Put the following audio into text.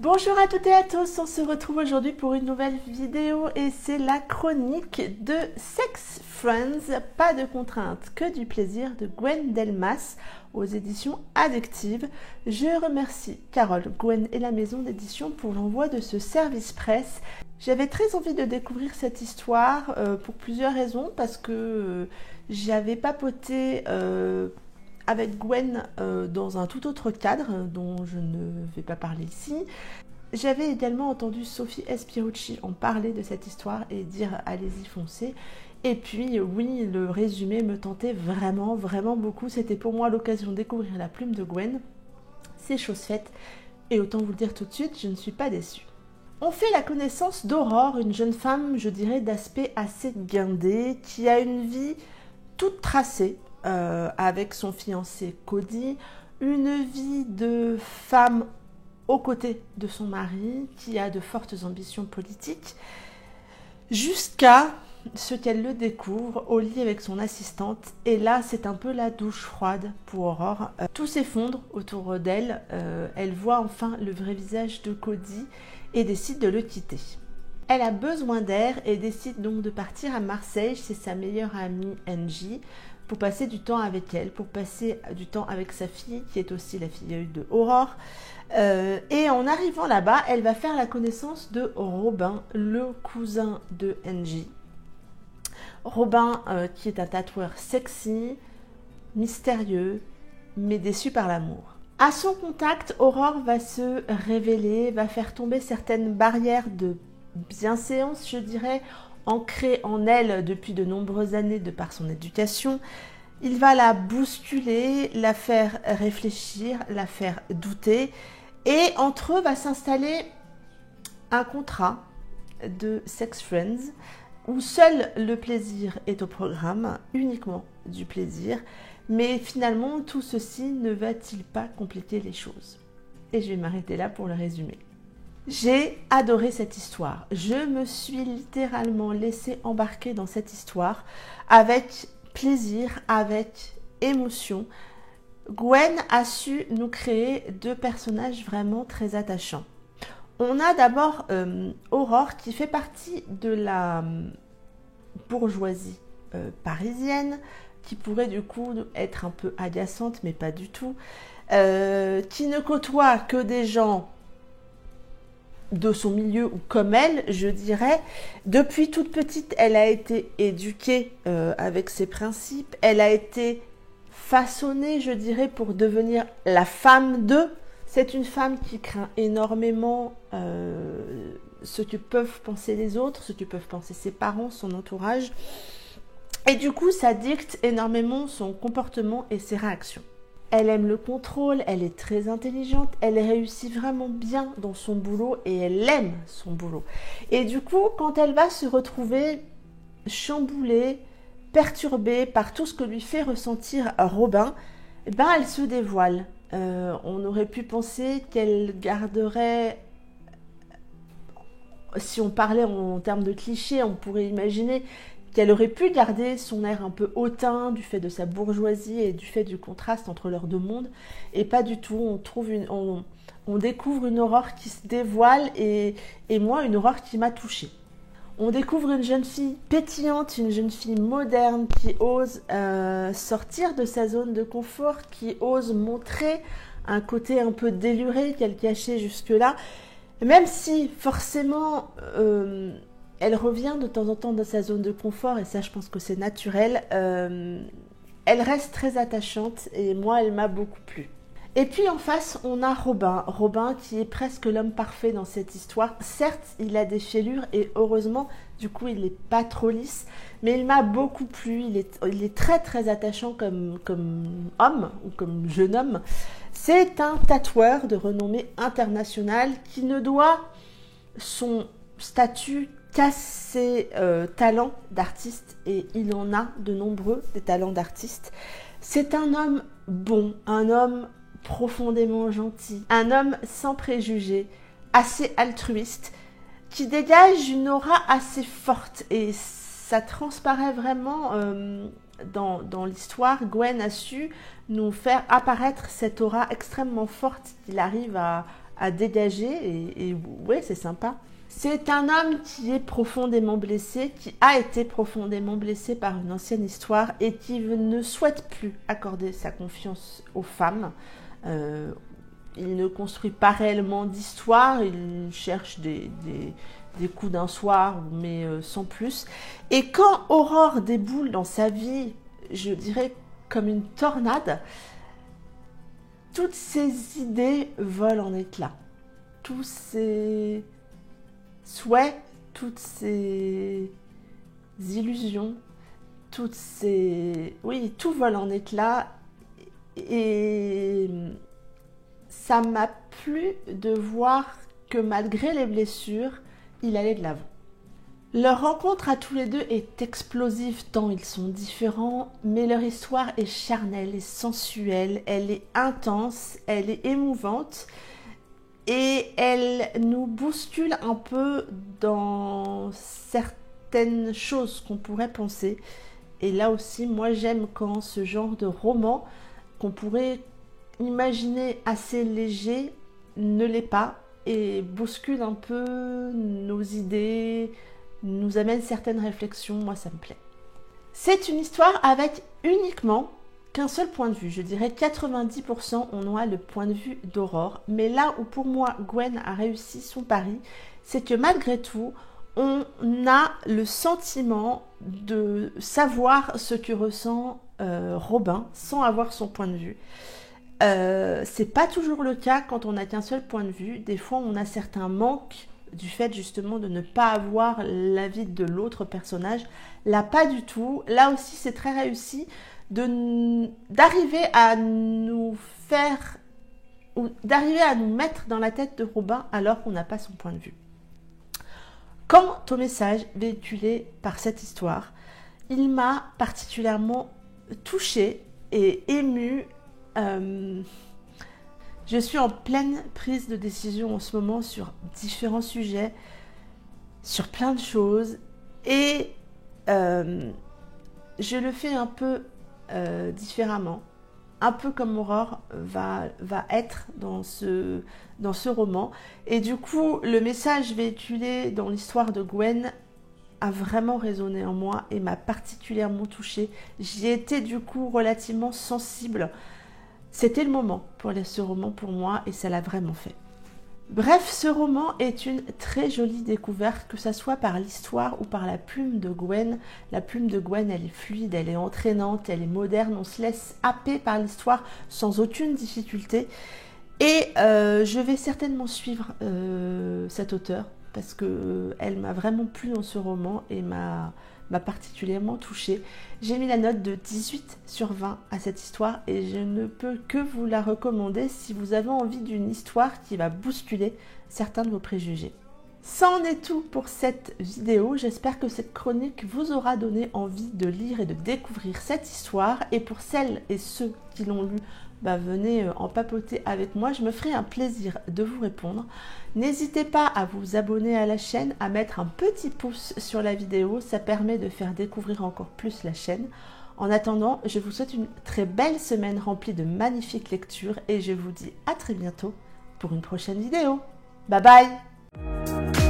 Bonjour à toutes et à tous, on se retrouve aujourd'hui pour une nouvelle vidéo et c'est la chronique de Sex Friends, pas de contraintes, que du plaisir de Gwen Delmas aux éditions Addictive. Je remercie Carole, Gwen et la maison d'édition pour l'envoi de ce service presse. J'avais très envie de découvrir cette histoire pour plusieurs raisons, parce que j'avais papoté avec Gwen dans un tout autre cadre dont je ne vais pas parler ici. J'avais également entendu Sophie Espirucci en parler de cette histoire et dire allez-y foncez. Et puis oui, le résumé me tentait vraiment beaucoup. C'était pour moi l'occasion de découvrir la plume de Gwen. C'est chose faite et autant vous le dire tout de suite, je ne suis pas déçue. On fait la connaissance d'Aurore, une jeune femme, je dirais, d'aspect assez guindé, qui a une vie toute tracée, avec son fiancé Cody, une vie de femme aux côtés de son mari, qui a de fortes ambitions politiques, jusqu'à ce qu'elle le découvre au lit avec son assistante. Et là, c'est un peu la douche froide pour Aurore. Tout s'effondre autour d'elle. Elle voit enfin le vrai visage de Cody et décide de le quitter. Elle a besoin d'air et décide donc de partir à Marseille chez sa meilleure amie Angie pour passer du temps avec elle, pour passer du temps avec sa fille qui est aussi la fille de Aurore. Et en arrivant là-bas, elle va faire la connaissance de Robin, le cousin de Angie. Robin qui est un tatoueur sexy, mystérieux, mais déçu par l'amour. À son contact, Aurore va se révéler, va faire tomber certaines barrières de bienséance, je dirais, ancrée en elle depuis de nombreuses années de par son éducation. Il va la bousculer, la faire réfléchir, la faire douter. Et entre eux va s'installer un contrat de Sex Friends où seul le plaisir est au programme, uniquement du plaisir. Mais finalement, tout ceci ne va-t-il pas compliquer les choses? Et je vais m'arrêter là pour le résumer. J'ai adoré cette histoire. Je me suis littéralement laissée embarquer dans cette histoire avec plaisir, avec émotion. Gwen a su nous créer deux personnages vraiment très attachants. On a d'abord Aurore qui fait partie de la bourgeoisie parisienne, qui pourrait du coup être un peu agaçante, mais pas du tout, qui ne côtoie que des gens de son milieu ou comme elle, je dirais. Depuis toute petite, elle a été éduquée avec ses principes, elle a été façonnée, je dirais, pour devenir la femme d'eux. C'est une femme qui craint énormément ce que peuvent penser les autres, ce que peuvent penser ses parents, son entourage. Et du coup, ça dicte énormément son comportement et ses réactions. Elle aime le contrôle, elle est très intelligente, elle réussit vraiment bien dans son boulot et elle aime son boulot. Et du coup, quand elle va se retrouver chamboulée, perturbée par tout ce que lui fait ressentir Robin, ben elle se dévoile. On aurait pu penser qu'elle garderait, si on parlait en termes de clichés, on pourrait imaginer qu'elle aurait pu garder son air un peu hautain du fait de sa bourgeoisie et du fait du contraste entre leurs deux mondes. Et pas du tout, on découvre une Aurore qui se dévoile et moi, une Aurore qui m'a touchée. On découvre une jeune fille pétillante, une jeune fille moderne qui ose sortir de sa zone de confort, qui ose montrer un côté un peu déluré qu'elle cachait jusque-là, même si forcément elle revient de temps en temps dans sa zone de confort, et ça je pense que c'est naturel. Elle reste très attachante et moi elle m'a beaucoup plu. Et puis en face, on a Robin qui est presque l'homme parfait dans cette histoire. Certes, il a des fêlures et heureusement, du coup, il n'est pas trop lisse, mais il m'a beaucoup plu. Il est très attachant comme homme ou comme jeune homme. C'est un tatoueur de renommée internationale qui ne doit son statut qu'à ses talents d'artiste, et il en a de nombreux, des talents d'artiste. C'est un homme bon, un homme profondément gentil, un homme sans préjugés, assez altruiste, qui dégage une aura assez forte et ça transparaît vraiment dans l'histoire. Gwen a su nous faire apparaître cette aura extrêmement forte qu'il arrive à à dégager et ouais, c'est sympa. C'est un homme qui est profondément blessé, qui a été profondément blessé par une ancienne histoire et qui ne souhaite plus accorder sa confiance aux femmes. Il ne construit pas réellement d'histoire, il cherche des coups d'un soir, mais sans plus. Et quand Aurore déboule dans sa vie, je dirais comme une tornade, toutes ses idées volent en éclats. Tous ses souhaits, toutes ses illusions, toutes ces... Oui, tout vole en éclats. Et ça m'a plu de voir que malgré les blessures, il allait de l'avant. Leur rencontre à tous les deux est explosive tant ils sont différents, mais leur histoire est charnelle et sensuelle, elle est intense, elle est émouvante et elle nous bouscule un peu dans certaines choses qu'on pourrait penser. Et là aussi, moi j'aime quand ce genre de roman qu'on pourrait imaginer assez léger ne l'est pas et bouscule un peu nos idées, nous amène certaines réflexions, moi ça me plaît. C'est une histoire avec uniquement qu'un seul point de vue, je dirais 90% on a le point de vue d'Aurore, mais là où pour moi Gwen a réussi son pari, c'est que malgré tout, on a le sentiment de savoir ce que ressent Robin sans avoir son point de vue. C'est pas toujours le cas quand on n'a qu'un seul point de vue, des fois on a certains manques du fait justement de ne pas avoir l'avis de l'autre personnage. Là, pas du tout. Là aussi, c'est très réussi d'arriver à nous faire ou d'arriver à nous mettre dans la tête de Robin alors qu'on n'a pas son point de vue. Quant au message véhiculé par cette histoire, il m'a particulièrement touchée et émue. Je suis en pleine prise de décision en ce moment sur différents sujets, sur plein de choses et je le fais un peu différemment, un peu comme Aurore va être dans ce roman. Et du coup, le message véhiculé dans l'histoire de Gwen a vraiment résonné en moi et m'a particulièrement touchée. J'y étais du coup relativement sensible. C'était le moment pour lire ce roman pour moi et ça l'a vraiment fait. Bref, ce roman est une très jolie découverte, que ce soit par l'histoire ou par la plume de Gwen. La plume de Gwen, elle est fluide, elle est entraînante, elle est moderne, on se laisse happer par l'histoire sans aucune difficulté. Et je vais certainement suivre cet auteur parce qu'elle m'a vraiment plu dans ce roman et m'a particulièrement touchée. J'ai mis la note de 18 sur 20 à cette histoire et je ne peux que vous la recommander si vous avez envie d'une histoire qui va bousculer certains de vos préjugés. Ça en est tout pour cette vidéo. J'espère que cette chronique vous aura donné envie de lire et de découvrir cette histoire. Et pour celles et ceux qui l'ont lu, venez en papoter avec moi, je me ferai un plaisir de vous répondre. N'hésitez pas à vous abonner à la chaîne, à mettre un petit pouce sur la vidéo, ça permet de faire découvrir encore plus la chaîne. En attendant, je vous souhaite une très belle semaine remplie de magnifiques lectures et je vous dis à très bientôt pour une prochaine vidéo. Bye bye!